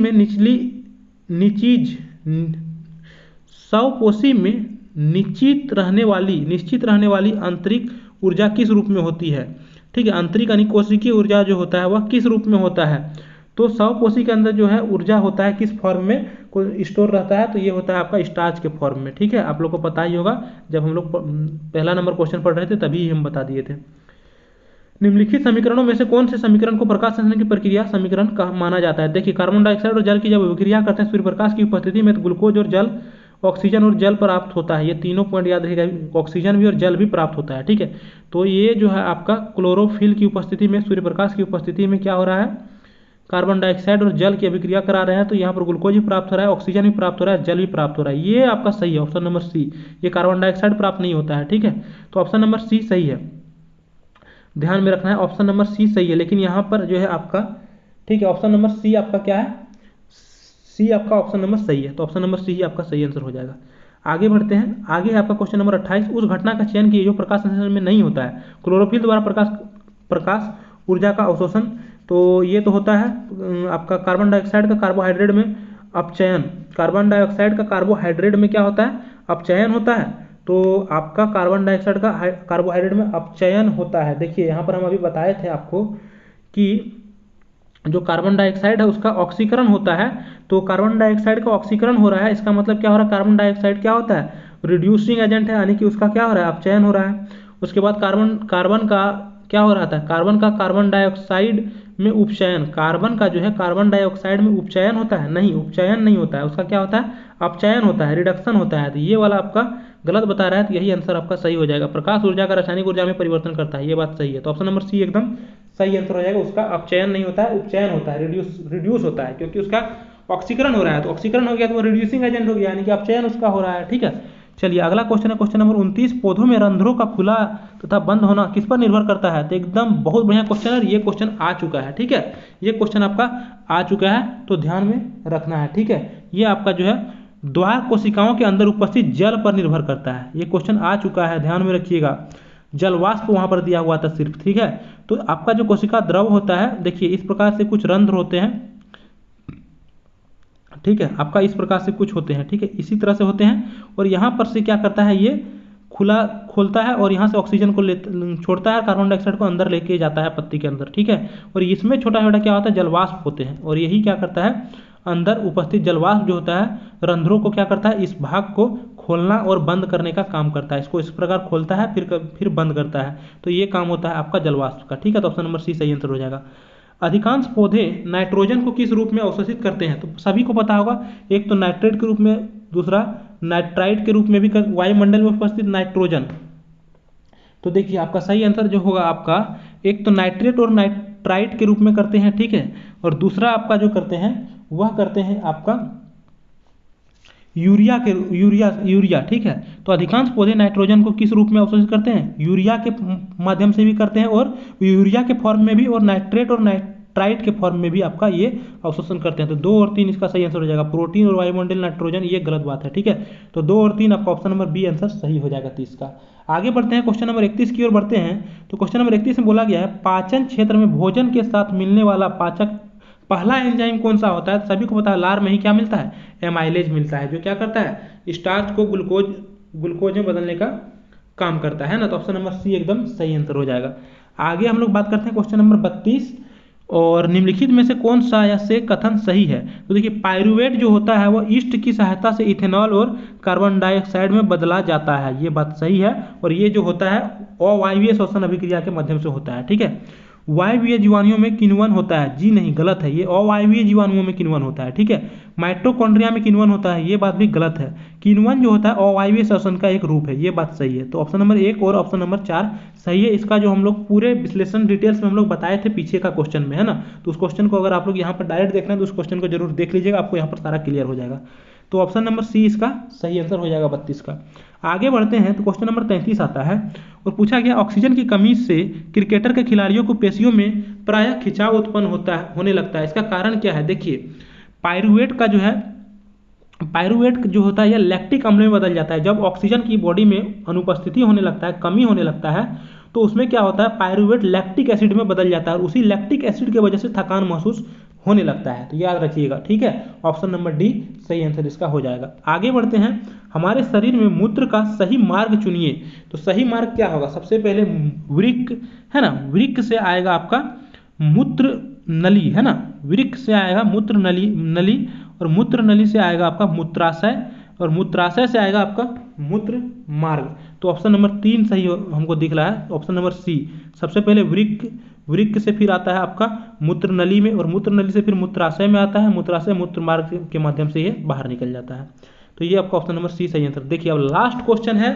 में निश्चित रहने वाली आंतरिक ऊर्जा किस रूप में होती है? ठीक है, आंतरिक यानी कोशिकीय ऊर्जा जो होता है वह किस रूप में होता है? तो स्वकोशी के अंदर जो है ऊर्जा होता है किस फॉर्म में को स्टोर रहता है? तो ये होता है आपका स्टार्च के फॉर्म में। ठीक है, आप लोग को पता ही होगा, जब हम लोग पहला नंबर क्वेश्चन पढ़ रहे थे तभी हम बता दिए थे। निम्नलिखित समीकरणों में से कौन से समीकरण को प्रकाश संश्लेषण की प्रक्रिया समीकरण का माना जाता है? देखिए, कार्बन डाइऑक्साइड और जल की जब अभिक्रिया करते हैं सूर्य प्रकाश की उपस्थिति में, तो ग्लूकोज और जल, ऑक्सीजन और जल प्राप्त होता है। ये तीनों पॉइंट याद रखिएगा, ऑक्सीजन भी और जल भी प्राप्त होता है। ठीक है, तो ये जो है आपका क्लोरोफिल की उपस्थिति में, सूर्य प्रकाश की उपस्थिति में क्या हो रहा है? कार्बन डाइऑक्साइड और जल की अभिक्रिया करा रहे हैं, तो यहाँ पर ग्लूकोज भी प्राप्त हो रहा है, ऑक्सीजन भी प्राप्त हो रहा है, जल भी प्राप्त हो रहा है। ये आपका सही है, ऑप्शन नंबर सी। ये कार्बन डाइऑक्साइड प्राप्त नहीं होता है। ठीक है, तो ऑप्शन नंबर सी सही है, ध्यान में रखना है, ऑप्शन नंबर सी सही है। लेकिन यहाँ पर जो है आपका, ठीक है, ऑप्शन नंबर सी आपका क्या है? सी आपका ऑप्शन नंबर सही है, तो ऑप्शन नंबर सी ही आपका सही आंसर हो जाएगा। आगे बढ़ते हैं, आगे है आपका क्वेश्चन नंबर 28। उस घटना का चयन कीजिए जो प्रकाश संश्लेषण में नहीं होता है। क्लोरोफिल द्वारा प्रकाश ऊर्जा का अवशोषण, तो ये तो होता है आपका कार्बन डाइऑक्साइड का कार्बोहाइड्रेट में अपचयन। कार्बन डाइऑक्साइड का कार्बोहाइड्रेट में क्या होता है? अपचयन होता है। तो आपका कार्बन डाइऑक्साइड का कार्बोहाइड्रेट में अपचयन होता है। देखिए, यहाँ पर हम अभी बताए थे आपको कि जो कार्बन डाइऑक्साइड है उसका ऑक्सीकरण होता है, तो कार्बन डाइऑक्साइड का ऑक्सीकरण हो रहा है, इसका मतलब क्या हो रहा है? कार्बन डाइऑक्साइड क्या होता है? रिड्यूसिंग एजेंट है, यानी कि उसका क्या हो रहा है? अपचयन हो रहा है। उसके बाद कार्बन का क्या हो रहा था? कार्बन का कार्बन डाइऑक्साइड में उपचयन, कार्बन का जो है कार्बन डाइऑक्साइड में उपचयन होता है? नहीं, उपचयन नहीं होता है, उसका क्या होता है? अपचयन होता है, रिडक्शन होता है। तो ये वाला आपका गलत बता रहा है, तो यही आंसर आपका सही हो जाएगा। प्रकाश ऊर्जा का रासायनिक ऊर्जा में परिवर्तन करता है, ये बात सही है, तो ऑप्शन नंबर सी एकदम सही आंसर हो जाएगा। उसका अपचयन नहीं होता है, उपचयन होता है, रिड्यूस होता है, क्योंकि उसका ऑक्सीकरण हो रहा है। तो ऑक्सीकरण हो गया तो वो रिड्यूसिंग एजेंट हो गया, यानी कि अपचयन उसका हो रहा है। ठीक है, चलिए अगला क्वेश्चन है क्वेश्चन नंबर 29। पौधों में रंध्रों का खुला तथा बंद होना किस पर निर्भर करता है? तो एकदम बहुत बढ़िया क्वेश्चन है, ये क्वेश्चन आ चुका है। ठीक है, ये क्वेश्चन आपका आ चुका है, तो ध्यान में रखना है। ठीक है, ये आपका जो है द्वार कोशिकाओं के अंदर उपस्थित जल पर निर्भर करता है। ये क्वेश्चन आ चुका है, ध्यान में रखिएगा। जल वाष्प वहां पर दिया हुआ था सिर्फ। ठीक है, तो आपका जो कोशिका द्रव होता है, देखिए इस प्रकार से कुछ रंध्र होते हैं। ठीक है, आपका इस प्रकार से कुछ होते हैं। ठीक है, इसी तरह से होते हैं, और यहाँ पर से क्या करता है? ये खोलता है और यहाँ से ऑक्सीजन को छोड़ता है, कार्बन डाइऑक्साइड को अंदर लेके जाता है पत्ती के अंदर। ठीक है, और इसमें छोटा छोटा क्या होता है? जलवाष्प होते हैं, और यही क्या करता है? अंदर उपस्थित जलवाष्प जो होता है रंध्रों को क्या करता है? इस भाग को खोलना और बंद करने का काम करता है। इसको इस प्रकार खोलता है, फिर बंद करता है, तो ये काम होता है आपका जलवाष्प का। ठीक है, तो ऑप्शन नंबर सी सही आंसर हो जाएगा। अधिकांश पौधे नाइट्रोजन को किस रूप में अवशोषित करते हैं? तो सभी को पता होगा, एक तो नाइट्रेट के रूप में, दूसरा नाइट्राइट के रूप में भी वायुमंडल में उपस्थित नाइट्रोजन। तो देखिए आपका सही आंसर जो होगा आपका, एक तो नाइट्रेट और नाइट्राइट के रूप में करते हैं। ठीक है, और दूसरा आपका जो करते हैं वह करते हैं आपका यूरिया। ठीक है, तो अधिकांश पौधे नाइट्रोजन को किस रूप में अवशोषित करते हैं? यूरिया के माध्यम से भी करते हैं, और यूरिया के फॉर्म में भी, और नाइट्रेट और नाइट्राइट के फॉर्म में भी आपका ये अवशोषण करते हैं। तो 2 और 3 इसका सही आंसर हो जाएगा। प्रोटीन और वायुमंडल नाइट्रोजन, ये गलत बात है। ठीक है, तो 2 और 3 आपका ऑप्शन नंबर बी आंसर सही हो जाएगा 30 का। आगे बढ़ते हैं, क्वेश्चन नंबर 31 की ओर बढ़ते हैं। तो क्वेश्चन नंबर 31 में बोला गया है, पाचन क्षेत्र में भोजन के साथ मिलने वाला पाचक पहला एंजाइम कौन सा होता है? सभी को पता है, लार में ही क्या मिलता है? एमाइलेज मिलता है, जो क्या करता है? स्टार्च को ग्लूकोज में बदलने का काम करता है ना। तो ऑप्शन नंबर सी एकदम सही आंसर हो जाएगा। आगे हम लोग बात करते हैं क्वेश्चन नंबर 32, और निम्नलिखित में से कौन सा या से कथन सही है? तो देखिए, पायरुवेट जो होता है वह ईस्ट की सहायता से इथेनॉल और कार्बन डाइऑक्साइड में बदला जाता है, ये बात सही है। और ये जो होता है अवायवीय श्वसन अभिक्रिया के माध्यम से होता है। ठीक है, वायवीय जीवाणुओं में किण्वन होता है, जी नहीं, गलत है, ये अवायवीय जीवाणुओं में किण्वन होता है। ठीक है, माइटोकॉन्ड्रिया में किण्वन होता है, ये बात भी गलत है। किण्वन जो होता है अवायवीय श्वसन का एक रूप है, ये बात सही है। तो ऑप्शन नंबर 1 और ऑप्शन नंबर 4 सही है। इसका जो हम लोग पूरे विश्लेषण डिटेल्स में हम लोग बताए थे पीछे का क्वेश्चन में, है ना। तो उस क्वेश्चन को अगर आप लोग यहाँ पर डायरेक्ट देख रहे हैं तो उस क्वेश्चन को जरूर देख लीजिएगा, आपको यहाँ पर सारा क्लियर हो जाएगा। तो ऑप्शन नंबर सी इसका सही आंसर हो जाएगा 32 का। आगे बढ़ते हैं, तो क्वेश्चन नंबर 33 आता है, और पूछा गया ऑक्सीजन की कमी से क्रिकेटर के खिलाड़ियों को पेशियों में प्रायः खिंचाव उत्पन्न होने लगता है, इसका कारण क्या है? देखिए, पायरुवेट जो होता है यह लैक्टिक अम्ल में बदल जाता है। जब ऑक्सीजन की बॉडी में अनुपस्थिति होने लगता है, कमी होने लगता है, तो उसमें क्या होता है? पायरुवेट लैक्टिक एसिड में बदल जाता है, और उसी लैक्टिक एसिड की वजह से थकान महसूस होने लगता है। तो याद रखिएगा, ठीक है। ऑप्शन नंबर डी सही आंसर इसका हो जाएगा। आगे बढ़ते हैं, हमारे शरीर में मूत्र का सही मार्ग चुनिए। तो सही मार्ग क्या होगा? सबसे पहले वृक्क है ना, वृक्क से आएगा आपका मूत्र नली है ना, वृक्क से आएगा मूत्र नली नली और मूत्र नली से आएगा आपका मूत्राशय और मूत्राशय से आएगा आपका मूत्र मार्ग। तो ऑप्शन नंबर 3 सही हमको दिख रहा है, ऑप्शन नंबर सी। सबसे पहले वृक्क, वृक्क से फिर आता है आपका मूत्र नली में और मूत्र नली से फिर मूत्राशय में आता है, मूत्राशय मूत्र मार्ग के माध्यम से ये बाहर निकल जाता है। तो ये आपका ऑप्शन नंबर सी सही आंसर। देखिए अब लास्ट क्वेश्चन है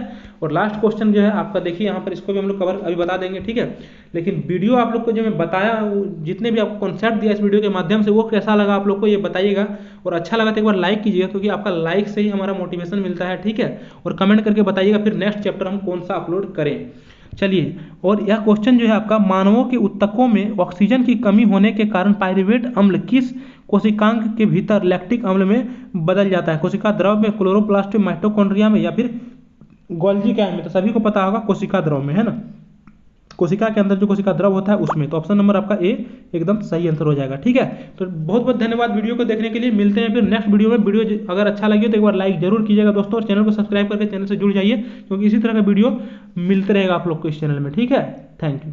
और लास्ट क्वेश्चन जो है आपका, देखिए यहाँ पर इसको भी हम लोग कवर अभी बता देंगे, ठीक है। लेकिन वीडियो आप लोग को जो मैं बताया, जितने भी आपको कॉन्सेप्ट दिया इस वीडियो के माध्यम से, वो कैसा लगा आप लोग को ये बताइएगा और अच्छा लगा तो एक बार लाइक कीजिएगा, क्योंकि आपका लाइक से ही हमारा मोटिवेशन मिलता है, ठीक है। और कमेंट करके बताइएगा फिर नेक्स्ट चैप्टर हम कौन सा अपलोड करें। चलिए, और यह क्वेश्चन जो है आपका, मानवों के ऊतकों में ऑक्सीजन की कमी होने के कारण पाइरूवेट अम्ल किस कोशिकांग के भीतर लैक्टिक अम्ल में बदल जाता है? कोशिका द्रव में, क्लोरोप्लास्ट में, माइटोकॉन्ड्रिया में या फिर गोल्गी कैंड में? तो सभी को पता होगा कोशिका द्रव में, है ना, कोशिका के अंदर जो कोशिका द्रव होता है उसमें। तो ऑप्शन नंबर आपका ए एकदम सही आंसर हो जाएगा, ठीक है। तो बहुत बहुत धन्यवाद वीडियो को देखने के लिए। मिलते हैं फिर नेक्स्ट वीडियो में। वीडियो अगर अच्छा लगे तो एक बार लाइक जरूर कीजिएगा दोस्तों, और चैनल को सब्सक्राइब करके चैनल से जुड़ जाइए, क्योंकि इसी तरह का वीडियो मिलते रहेगा आप लोग को इस चैनल में, ठीक है। Thank you.